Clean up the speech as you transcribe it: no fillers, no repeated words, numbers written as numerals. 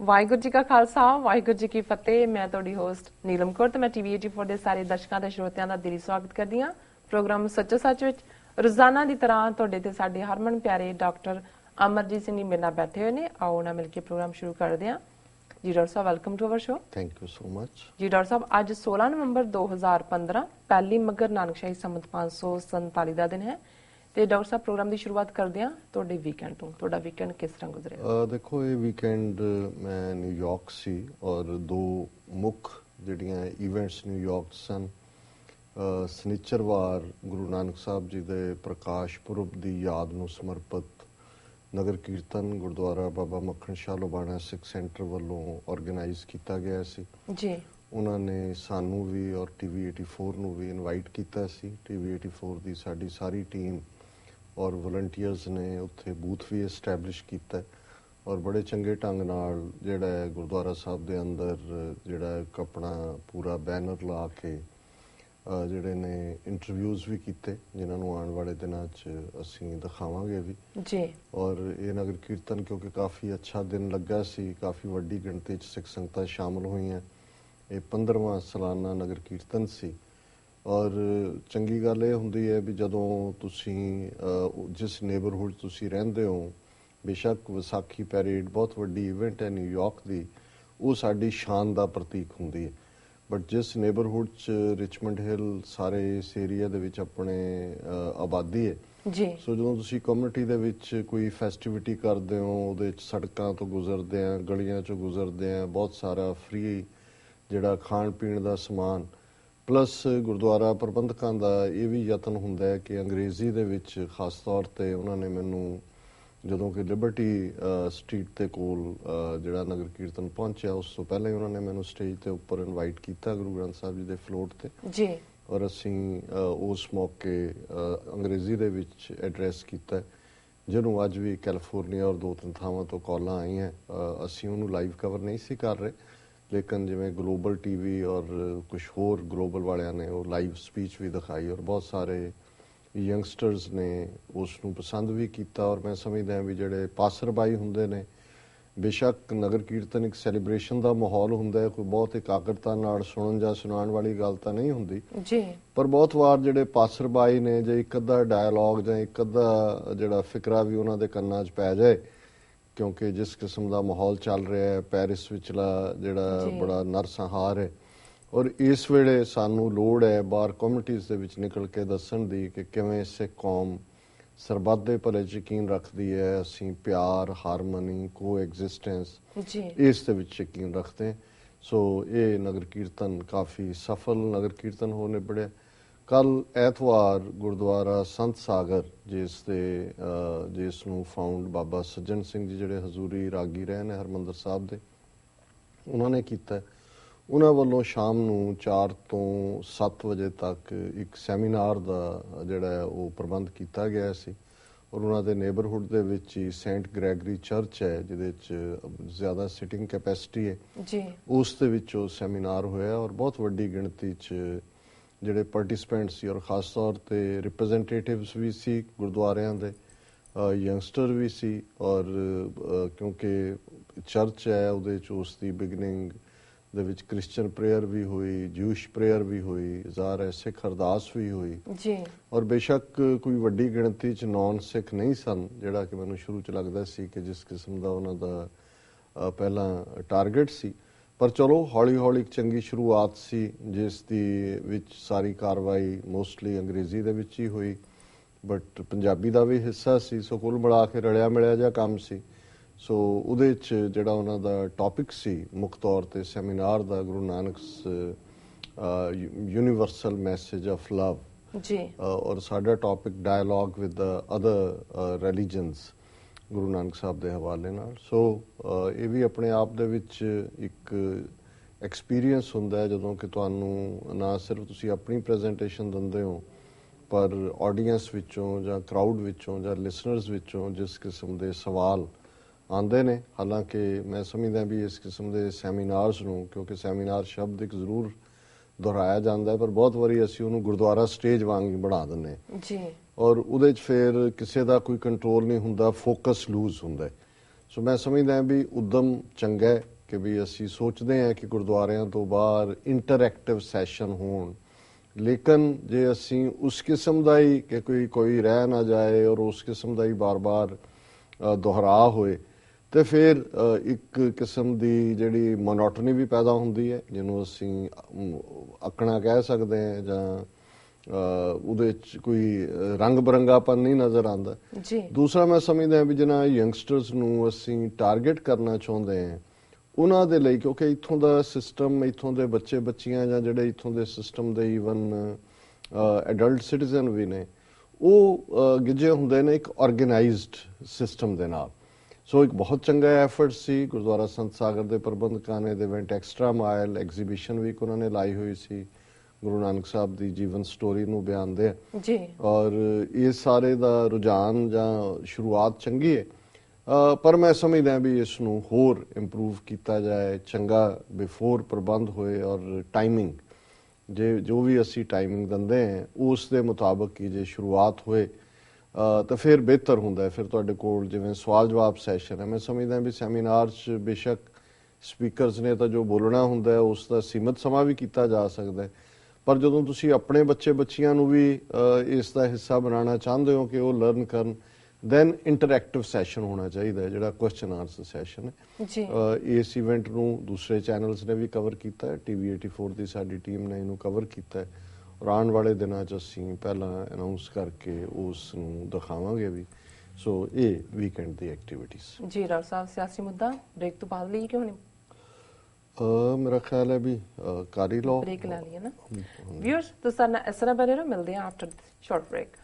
ਵਾਹਿਗੁਰੂ ਜੀ ਕਾ ਖਾਲਸਾ ਵਾਹਿਗੁਰੂ ਜੀ ਕੀ ਫਤਿਹ। ਮੈਂ ਤੁਹਾਡੀ ਹੋਸਟ ਨੀਲਮ ਕੌਰ ਤੇ ਮੈਂ ਟੀਵੀ 84 ਦੇ ਸਾਰੇ ਦਰਸ਼ਕਾਂ ਤੇ ਸਰੋਤਿਆਂ ਦਾ ਦਿਲੀ ਸਵਾਗਤ ਕਰਦੀ ਹਾਂ ਪ੍ਰੋਗਰਾਮ ਸੱਚੋ ਸੱਚ ਵਿੱਚ। ਰੋਜ਼ਾਨਾ ਦੀ ਤਰ੍ਹਾਂ ਤੁਹਾਡੇ ਤੇ ਸਾਡੇ ਹਰਮਨ ਪਿਆਰੇ ਡਾਕਟਰ ਅਮਰਜੀਤ ਸਿੰਘ ਜੀ ਮੇਰੇ ਨਾਲ ਬੈਠੇ ਹੋਏ ਨੇ। ਆਓ ਉਹਨਾਂ ਮਿਲ ਕੇ ਪ੍ਰੋਗਰਾਮ ਸ਼ੁਰੂ ਕਰਦੇ ਹਾਂ। ਜੀ ਡਾਕਟਰ ਸਾਹਿਬ, welcome to our show. Thank you so much. ਜੀ ਡਾਕਟਰ ਸਾਹਿਬ, ਅੱਜ 16 ਨਵੰਬਰ 2015 ਪਹਿਲੀ ਮੱਘਰ ਨਾਨਕਸ਼ਾਹੀ ਸੰਮਤ 547 ਦਾ ਦਿਨ ਹੈ ਤੇ ਡਾਕਟਰ ਸਾਹਿਬ ਪ੍ਰੋਗਰਾਮ ਦੀ ਸ਼ੁਰੂਆਤ ਕਰਦੇ ਹਾਂ ਤੁਹਾਡੇ ਵੀਕਐਂਡ ਤੋਂ। ਤੁਹਾਡਾ ਵੀਕਐਂਡ ਕਿਸ ਤਰ੍ਹਾਂ ਗੁਜ਼ਰਿਆ? ਦੇਖੋ, ਇਹ ਵੀਕਐਂਡ ਮੈਂ ਨਿਊਯਾਰਕ ਸੀ ਔਰ ਦੋ ਮੁੱਖ ਜਿਹੜੀਆਂ ਇਵੈਂਟਸ ਨਿਊਯਾਰਕ ਸਨ। ਸਨੀਚਰਵਾਰ ਗੁਰੂ ਨਾਨਕ ਸਾਹਿਬ ਜੀ ਦੇ ਪ੍ਰਕਾਸ਼ ਪੁਰਬ ਦੀ ਯਾਦ ਨੂੰ ਸਮਰਪਿਤ ਨਗਰ ਕੀਰਤਨ ਗੁਰਦੁਆਰਾ ਬਾਬਾ ਮੱਖਣ ਸ਼ਾਹ ਲੋਬਾਣਾ ਸਿੱਖ ਸੈਂਟਰ ਵੱਲੋਂ ਆਰਗੇਨਾਈਜ਼ ਕੀਤਾ ਗਿਆ ਸੀ ਜੀ। ਉਹਨਾਂ ਨੇ ਸਾਨੂੰ ਵੀ ਔਰ ਟੀਵੀ 84 ਨੂੰ ਵੀ ਇਨਵਾਈਟ ਕੀਤਾ ਸੀ। ਟੀਵੀ 84 ਦੀ ਸਾਡੀ ਸਾਰੀ ਟੀਮ ਔਰ ਵਲੰਟੀਅਰਸ ਨੇ ਉੱਥੇ ਬੂਥ ਵੀ ਐਸਟੈਬਲਿਸ਼ ਕੀਤਾ ਔਰ ਬੜੇ ਚੰਗੇ ਢੰਗ ਨਾਲ ਜਿਹੜਾ ਹੈ ਗੁਰਦੁਆਰਾ ਸਾਹਿਬ ਦੇ ਅੰਦਰ ਜਿਹੜਾ ਇੱਕ ਆਪਣਾ ਪੂਰਾ ਬੈਨਰ ਲਾ ਕੇ ਜਿਹੜੇ ਨੇ ਇੰਟਰਵਿਊਜ਼ ਵੀ ਕੀਤੇ, ਜਿਨ੍ਹਾਂ ਨੂੰ ਆਉਣ ਵਾਲੇ ਦਿਨਾਂ 'ਚ ਅਸੀਂ ਦਿਖਾਵਾਂਗੇ ਵੀ ਜੀ। ਔਰ ਇਹ ਨਗਰ ਕੀਰਤਨ ਕਿਉਂਕਿ ਕਾਫੀ ਅੱਛਾ ਦਿਨ ਲੱਗਾ ਸੀ, ਕਾਫੀ ਵੱਡੀ ਗਿਣਤੀ 'ਚ ਸਿੱਖ ਸੰਗਤਾਂ ਸ਼ਾਮਲ ਹੋਈਆਂ। ਇਹ 15ਵਾਂ ਸਾਲਾਨਾ ਨਗਰ ਕੀਰਤਨ ਸੀ ਔਰ ਚੰਗੀ ਗੱਲ ਇਹ ਹੁੰਦੀ ਹੈ ਵੀ ਜਦੋਂ ਤੁਸੀਂ ਜਿਸ ਨੇਬਰਹੁੱਡ ਤੁਸੀਂ ਰਹਿੰਦੇ ਹੋ, ਬੇਸ਼ੱਕ ਵਿਸਾਖੀ ਪੈਰੇਡ ਬਹੁਤ ਵੱਡੀ ਇਵੈਂਟ ਹੈ ਨਿਊਯਾਰਕ ਦੀ, ਉਹ ਸਾਡੀ ਸ਼ਾਨ ਦਾ ਪ੍ਰਤੀਕ ਹੁੰਦੀ ਹੈ। ਬਟ ਜਿਸ ਨੇਬਰਹੁੱਡ 'ਚ ਰਿਚਮੰਡ ਹਿੱਲ ਸਾਰੇ ਇਸ ਏਰੀਆ ਦੇ ਵਿੱਚ ਆਪਣੇ ਆਬਾਦੀ ਹੈ ਜੀ, ਸੋ ਜਦੋਂ ਤੁਸੀਂ ਕਮਿਊਨਿਟੀ ਦੇ ਵਿੱਚ ਕੋਈ ਫੈਸਟੀਵਿਟੀ ਕਰਦੇ ਹੋ, ਉਹਦੇ 'ਚ ਸੜਕਾਂ ਤੋਂ ਗੁਜ਼ਰਦੇ ਆ, ਗਲੀਆਂ 'ਚੋਂ ਗੁਜ਼ਰਦੇ ਆ, ਬਹੁਤ ਸਾਰਾ ਫ੍ਰੀ ਜਿਹੜਾ ਖਾਣ ਪੀਣ ਦਾ ਸਮਾਨ, ਪਲੱਸ ਗੁਰਦੁਆਰਾ ਪ੍ਰਬੰਧਕਾਂ ਦਾ ਇਹ ਵੀ ਯਤਨ ਹੁੰਦਾ ਹੈ ਕਿ ਅੰਗਰੇਜ਼ੀ ਦੇ ਵਿੱਚ ਖਾਸ ਤੌਰ 'ਤੇ ਉਹਨਾਂ ਨੇ ਮੈਨੂੰ ਜਦੋਂ ਕਿ ਲਿਬਰਟੀ ਸਟਰੀਟ ਦੇ ਕੋਲ ਜਿਹੜਾ ਨਗਰ ਕੀਰਤਨ ਪਹੁੰਚਿਆ ਉਸ ਤੋਂ ਪਹਿਲਾਂ ਹੀ ਉਹਨਾਂ ਨੇ ਮੈਨੂੰ ਸਟੇਜ ਦੇ ਉੱਪਰ ਇਨਵਾਈਟ ਕੀਤਾ ਗੁਰੂ ਗ੍ਰੰਥ ਸਾਹਿਬ ਜੀ ਦੇ ਫਲੋਟ ਤੇ ਜੀ। ਔਰ ਅਸੀਂ ਉਸ ਮੌਕੇ ਅੰਗਰੇਜ਼ੀ ਦੇ ਵਿੱਚ ਐਡਰੈਸ ਕੀਤਾ, ਜਿਹਨੂੰ ਅੱਜ ਵੀ ਕੈਲੀਫੋਰਨੀਆ ਔਰ 2-3 ਥਾਵਾਂ ਤੋਂ ਕਾਲਾਂ ਆਈਆਂ। ਅਸੀਂ ਉਹਨੂੰ ਲਾਈਵ ਕਵਰ ਨਹੀਂ ਸੀ ਕਰ ਰਹੇ, ਲੇਕਿਨ ਜਿਵੇਂ ਗਲੋਬਲ ਟੀਵੀ ਔਰ ਕੁਝ ਹੋਰ ਗਲੋਬਲ ਵਾਲਿਆਂ ਨੇ ਉਹ ਲਾਈਵ ਸਪੀਚ ਵੀ ਦਿਖਾਈ ਔਰ ਬਹੁਤ ਸਾਰੇ ਯੰਗਸਟਰਸ ਨੇ ਉਸ ਨੂੰ ਪਸੰਦ ਵੀ ਕੀਤਾ। ਔਰ ਮੈਂ ਸਮਝਦਾ ਵੀ ਜਿਹੜੇ ਪਾਸਰਬਾਈ ਹੁੰਦੇ ਨੇ, ਬੇਸ਼ੱਕ ਨਗਰ ਕੀਰਤਨ ਇੱਕ ਸੈਲੀਬ੍ਰੇਸ਼ਨ ਦਾ ਮਾਹੌਲ ਹੁੰਦਾ ਹੈ, ਕੋਈ ਬਹੁਤ ਇਕਾਗਰਤਾ ਨਾਲ ਸੁਣਨ ਜਾਂ ਸੁਣਾਉਣ ਵਾਲੀ ਗੱਲ ਤਾਂ ਨਹੀਂ ਹੁੰਦੀ ਜੀ, ਪਰ ਬਹੁਤ ਵਾਰ ਜਿਹੜੇ ਪਾਸਰਬਾਈ ਨੇ ਜੇ ਇੱਕ ਅੱਧਾ ਡਾਇਲੌਗ ਜਾਂ ਇੱਕ ਅੱਧਾ ਜਿਹੜਾ ਫਿਕਰਾ ਵੀ ਉਹਨਾਂ ਦੇ ਕੰਨਾਂ 'ਚ ਪੈ ਜਾਏ, ਕਿਉਂਕਿ ਜਿਸ ਕਿਸਮ ਦਾ ਮਾਹੌਲ ਚੱਲ ਰਿਹਾ ਹੈ ਪੈਰਿਸ ਵਿਚਲਾ ਜਿਹੜਾ ਬੜਾ ਨਰਸੰਹਾਰ ਹੈ, ਔਰ ਇਸ ਵੇਲੇ ਸਾਨੂੰ ਲੋੜ ਹੈ ਬਾਹਰ ਕਮਿਊਨਿਟੀਜ਼ ਦੇ ਵਿੱਚ ਨਿਕਲ ਕੇ ਦੱਸਣ ਦੀ ਕਿ ਕਿਵੇਂ ਸਿੱਖ ਕੌਮ ਸਰਬੱਤ ਦੇ ਭਲੇ 'ਚ ਯਕੀਨ ਰੱਖਦੀ ਹੈ। ਅਸੀਂ ਪਿਆਰ, ਹਾਰਮਨੀ, ਕੋ ਐਗਜ਼ਿਸਟੈਂਸ ਇਸ ਦੇ ਵਿੱਚ ਯਕੀਨ ਰੱਖਦੇ ਹਾਂ। ਸੋ ਇਹ ਨਗਰ ਕੀਰਤਨ ਕਾਫੀ ਸਫਲ ਨਗਰ ਕੀਰਤਨ ਹੋ ਨਿਬੜਿਆ। ਕੱਲ ਐਤਵਾਰ ਗੁਰਦੁਆਰਾ ਸੰਤ ਸਾਗਰ ਜਿਸ ਨੂੰ ਫਾਊਂਡ ਬਾਬਾ ਸੱਜਣ ਸਿੰਘ ਜੀ ਜਿਹੜੇ ਹਜ਼ੂਰੀ ਰਾਗੀ ਰਹੇ ਨੇ ਹਰਿਮੰਦਰ ਸਾਹਿਬ ਦੇ, ਉਹਨਾਂ ਨੇ ਕੀਤਾ। ਉਹਨਾਂ ਵੱਲੋਂ ਸ਼ਾਮ ਨੂੰ 4 ਤੋਂ 7 ਵਜੇ ਤੱਕ ਇੱਕ ਸੈਮੀਨਾਰ ਦਾ ਜਿਹੜਾ ਹੈ ਉਹ ਪ੍ਰਬੰਧ ਕੀਤਾ ਗਿਆ ਸੀ ਔਰ ਉਹਨਾਂ ਦੇ ਨੇਬਰਹੁੱਡ ਦੇ ਵਿੱਚ ਹੀ ਸੇਂਟ ਗ੍ਰੈਗਰੀ ਚਰਚ ਹੈ ਜਿਹਦੇ 'ਚ ਜ਼ਿਆਦਾ ਸਿਟਿੰਗ ਕੈਪੈਸਿਟੀ ਹੈ ਜੀ, ਉਸ ਦੇ ਵਿੱਚ ਉਹ ਸੈਮੀਨਾਰ ਹੋਇਆ ਔਰ ਬਹੁਤ ਵੱਡੀ ਗਿਣਤੀ 'ਚ ਜਿਹੜੇ ਪਾਰਟਿਸਪੈਂਟ ਸੀ ਔਰ ਖਾਸ ਤੌਰ 'ਤੇ ਰਿਪਰੈਜ਼ੈਂਟੇਟਿਵਸ ਵੀ ਸੀ ਗੁਰਦੁਆਰਿਆਂ ਦੇ, ਯੰਗਸਟਰ ਵੀ ਸੀ। ਔਰ ਕਿਉਂਕਿ ਚਰਚ ਹੈ ਉਹਦੇ 'ਚ ਉਸ ਦੀ ਬਿਗਨਿੰਗ ਦੇ ਵਿੱਚ ਕ੍ਰਿਸਚਨ ਪ੍ਰੇਅਰ ਵੀ ਹੋਈ, ਜੂਇਸ਼ ਪ੍ਰੇਅਰ ਵੀ ਹੋਈ, ਜ਼ਾਹਰ ਹੈ ਸਿੱਖ ਅਰਦਾਸ ਵੀ ਹੋਈ ਜੀ। ਔਰ ਬੇਸ਼ੱਕ ਕੋਈ ਵੱਡੀ ਗਿਣਤੀ 'ਚ ਨੌਨ ਸਿੱਖ ਨਹੀਂ ਸਨ, ਜਿਹੜਾ ਕਿ ਮੈਨੂੰ ਸ਼ੁਰੂ 'ਚ ਲੱਗਦਾ ਸੀ ਕਿ ਜਿਸ ਕਿਸਮ ਦਾ ਉਹਨਾਂ ਦਾ ਪਹਿਲਾਂ ਟਾਰਗੇਟ ਸੀ, ਪਰ ਚਲੋ ਹੌਲੀ ਹੌਲੀ ਇੱਕ ਚੰਗੀ ਸ਼ੁਰੂਆਤ ਸੀ ਜਿਸ ਦੀ ਵਿੱਚ ਸਾਰੀ ਕਾਰਵਾਈ ਮੋਸਟਲੀ ਅੰਗਰੇਜ਼ੀ ਦੇ ਵਿੱਚ ਹੀ ਹੋਈ, ਬਟ ਪੰਜਾਬੀ ਦਾ ਵੀ ਹਿੱਸਾ ਸੀ। ਸੋ ਕੁੱਲ ਮਿਲਾ ਕੇ ਰਲਿਆ ਮਿਲਿਆ ਜਿਹਾ ਕੰਮ ਸੀ। ਸੋ ਉਹਦੇ 'ਚ ਜਿਹੜਾ ਉਹਨਾਂ ਦਾ ਟੌਪਿਕ ਸੀ ਮੁੱਖ ਤੌਰ 'ਤੇ ਸੈਮੀਨਾਰ ਦਾ, Guru Nanak's universal message of love ਜੀ, ਔਰ ਸਾਡਾ topic dialogue with the other religions Guru Nanak Sahib ਦੇ ਹਵਾਲੇ ਨਾਲ। ਸੋ ਇਹ ਵੀ ਆਪਣੇ ਆਪ ਦੇ ਵਿੱਚ ਇੱਕ ਐਕਸਪੀਰੀਅੰਸ ਹੁੰਦਾ ਹੈ ਜਦੋਂ ਕਿ ਤੁਹਾਨੂੰ ਨਾ ਸਿਰਫ ਤੁਸੀਂ ਆਪਣੀ ਪ੍ਰੈਜੈਂਟੇਸ਼ਨ ਦਿੰਦੇ ਹੋ, ਪਰ ਆਡੀਅੰਸ ਵਿੱਚੋਂ ਜਾਂ ਕਰਾਊਡ ਵਿੱਚੋਂ ਜਾਂ ਲਿਸਨਰਸ ਵਿੱਚੋਂ ਜਿਸ ਕਿਸਮ ਦੇ ਸਵਾਲ ਆਉਂਦੇ ਨੇ। ਹਾਲਾਂਕਿ ਮੈਂ ਸਮਝਦਾ ਵੀ ਇਸ ਕਿਸਮ ਦੇ ਸੈਮੀਨਾਰਸ ਨੂੰ, ਕਿਉਂਕਿ ਸੈਮੀਨਾਰ ਸ਼ਬਦ ਇੱਕ ਜ਼ਰੂਰ ਦੁਹਰਾਇਆ ਜਾਂਦਾ ਪਰ ਬਹੁਤ ਵਾਰੀ ਅਸੀਂ ਉਹਨੂੰ ਗੁਰਦੁਆਰਾ ਸਟੇਜ ਵਾਂਗ ਹੀ ਬਣਾ ਦਿੰਦੇ ਜੀ, ਔਰ ਉਹਦੇ 'ਚ ਫਿਰ ਕਿਸੇ ਦਾ ਕੋਈ ਕੰਟਰੋਲ ਨਹੀਂ ਹੁੰਦਾ, ਫੋਕਸ ਲੂਜ਼ ਹੁੰਦਾ। ਸੋ ਮੈਂ ਸਮਝਦਾ ਵੀ ਉਦਮ ਚੰਗਾ ਹੈ ਕਿ ਵੀ ਅਸੀਂ ਸੋਚਦੇ ਹਾਂ ਕਿ ਗੁਰਦੁਆਰਿਆਂ ਤੋਂ ਬਾਹਰ ਇੰਟਰੈਕਟਿਵ ਸੈਸ਼ਨ ਹੋਣ, ਲੇਕਿਨ ਜੇ ਅਸੀਂ ਉਸ ਕਿਸਮ ਦਾ ਹੀ ਕਿ ਕੋਈ ਰਹਿ ਨਾ ਜਾਏ ਔਰ ਉਸ ਕਿਸਮ ਦਾ ਹੀ ਬਾਰ-ਬਾਰ ਦੁਹਰਾ ਹੋਏ ਤੇ ਫਿਰ ਇੱਕ ਕਿਸਮ ਦੀ ਜਿਹੜੀ ਮੋਨੋਟਨੀ ਵੀ ਪੈਦਾ ਹੁੰਦੀ ਹੈ, ਜਿਹਨੂੰ ਅਸੀਂ ਅੱਕਣਾ ਕਹਿ ਸਕਦੇ ਹਾਂ, ਜਾਂ ਉਹਦੇ ਚ ਕੋਈ ਰੰਗ ਬਰੰਗਾਪਨ ਨਹੀਂ ਨਜ਼ਰ ਆਉਂਦਾ ਜੀ। ਦੂਸਰਾ ਮੈਂ ਸਮਝਦਾ ਵੀ ਜਿਹਨਾਂ ਯੰਗਸਟਰਸ ਨੂੰ ਅਸੀਂ ਟਾਰਗੇਟ ਕਰਨਾ ਚਾਹੁੰਦੇ ਹਾਂ ਉਹਨਾਂ ਦੇ ਲਈ, ਕਿਉਂਕਿ ਇੱਥੋਂ ਦਾ ਸਿਸਟਮ, ਇੱਥੋਂ ਦੇ ਬੱਚੇ ਬੱਚੀਆਂ ਜਾਂ ਜਿਹੜੇ ਇੱਥੋਂ ਦੇ ਸਿਸਟਮ ਦੇ ਈਵਨ ਐਡਲਟ ਸਿਟੀਜ਼ਨ ਵੀ ਨੇ, ਉਹ ਗਿੱਜੇ ਹੁੰਦੇ ਨੇ ਇੱਕ ਆਰਗੇਨਾਈਜ਼ਡ ਸਿਸਟਮ ਦੇ ਨਾਲ। ਸੋ ਇੱਕ ਬਹੁਤ ਚੰਗਾ ਐਫਰਟ ਸੀ ਗੁਰਦੁਆਰਾ ਸੰਤ ਸਾਗਰ ਦੇ ਪ੍ਰਬੰਧਕਾਂ ਨੇ। ਦੇ ਵੈਂਟ ਐਕਸਟਰਾ ਮਾਈਲ, ਐਗਜ਼ੀਬਿਸ਼ਨ ਵੀ ਉਹਨਾਂ ਨੇ ਲਾਈ ਹੋਈ ਸੀ ਗੁਰੂ ਨਾਨਕ ਸਾਹਿਬ ਦੀ ਜੀਵਨ ਸਟੋਰੀ ਨੂੰ ਬਿਆਨਦੇ ਜੀ, ਔਰ ਇਹ ਸਾਰੇ ਦਾ ਰੁਝਾਨ ਜਾਂ ਸ਼ੁਰੂਆਤ ਚੰਗੀ ਹੈ, ਪਰ ਮੈਂ ਸਮਝਦਾ ਵੀ ਇਸ ਨੂੰ ਹੋਰ ਇੰਪਰੂਵ ਕੀਤਾ ਜਾਏ, ਚੰਗਾ ਬਿਫੋਰ ਪ੍ਰਬੰਧ ਹੋਏ, ਔਰ ਟਾਈਮਿੰਗ ਜੋ ਵੀ ਅਸੀਂ ਟਾਈਮਿੰਗ ਦਿੰਦੇ ਹਾਂ ਉਸ ਦੇ ਮੁਤਾਬਕ ਹੀ ਜੇ ਸ਼ੁਰੂਆਤ ਹੋਏ ਤਾਂ ਫਿਰ ਬਿਹਤਰ ਹੁੰਦਾ। ਫਿਰ ਤੁਹਾਡੇ ਕੋਲ ਜਿਵੇਂ ਸਵਾਲ ਜਵਾਬ ਸੈਸ਼ਨ ਹੈ, ਮੈਂ ਸਮਝਦਾ ਵੀ ਸੈਮੀਨਾਰ 'ਚ ਬੇਸ਼ੱਕ ਸਪੀਕਰਸ ਨੇ ਤਾਂ ਜੋ ਬੋਲਣਾ ਹੁੰਦਾ ਉਸ ਦਾ ਸੀਮਤ ਸਮਾਂ ਵੀ ਕੀਤਾ ਜਾ ਸਕਦਾ, ਪਰ ਜਦੋਂ ਤੁਸੀਂ ਆਪਣੇ ਬੱਚੇ ਬੱਚੀਆਂ ਨੂੰ ਵੀ ਇਸ ਦਾ ਹਿੱਸਾ ਬਣਾਉਣਾ ਚਾਹੁੰਦੇ ਹੋ ਕਿ ਉਹ ਲਰਨ ਕਰਨ, ਦੈਨ ਇੰਟਰੈਕਟਿਵ ਸੈਸ਼ਨ ਹੋਣਾ ਚਾਹੀਦਾ, ਜਿਹੜਾ ਕੁਐਸਚਨ ਆਨਸਰ ਸੈਸ਼ਨ ਹੈ ਜੀ। ਇਸ ਇਵੈਂਟ ਨੂੰ ਦੂਸਰੇ ਚੈਨਲਸ ਨੇ ਵੀ ਕਵਰ ਕੀਤਾ ਹੈ, TV 84 ਦੀ ਸਾਡੀ ਟੀਮ ਨੇ ਇਹਨੂੰ ਕਵਰ ਕੀਤਾ ਹੈ, ਔਰ ਆਉਣ ਵਾਲੇ ਦਿਨਾਂ 'ਚ ਅਸੀਂ ਪਹਿਲਾਂ ਅਨਾਉਂਸ ਕਰਕੇ ਉਸ ਨੂੰ ਦਿਖਾਵਾਂਗੇ ਵੀ। ਸੋ ਇਹ ਵੀਕਐਂਡ ਦੀ ਐਕਟੀਵਿਟੀਜ਼ ਜੀ। ਡਾਕਟਰ ਸਾਹਿਬ, ਸਿਆਸੀ ਮੁੱਦਾ ਬ੍ਰੇਕ ਤੋਂ ਬਾਅਦ ਲਈ ਕਿਉਂ ਨਹੀਂ? ਮੇਰਾ ਖਿਆਲ ਹੈ ਵੀ ਕਰ ਹੀ ਲਓ, ਬ੍ਰੇਕ ਲੈ ਲਈਏ ਨਾ। ਵਿਊਅਰਸ, ਤੁਸੀਂ ਸਾਡੇ ਨਾਲ ਇਸ ਤਰ੍ਹਾਂ ਬਣੇ ਰਹੋ, ਮਿਲਦੇ ਹਾਂ ਆਫਟਰ ਸ਼ਾਰਟ ਬ੍ਰੇਕ।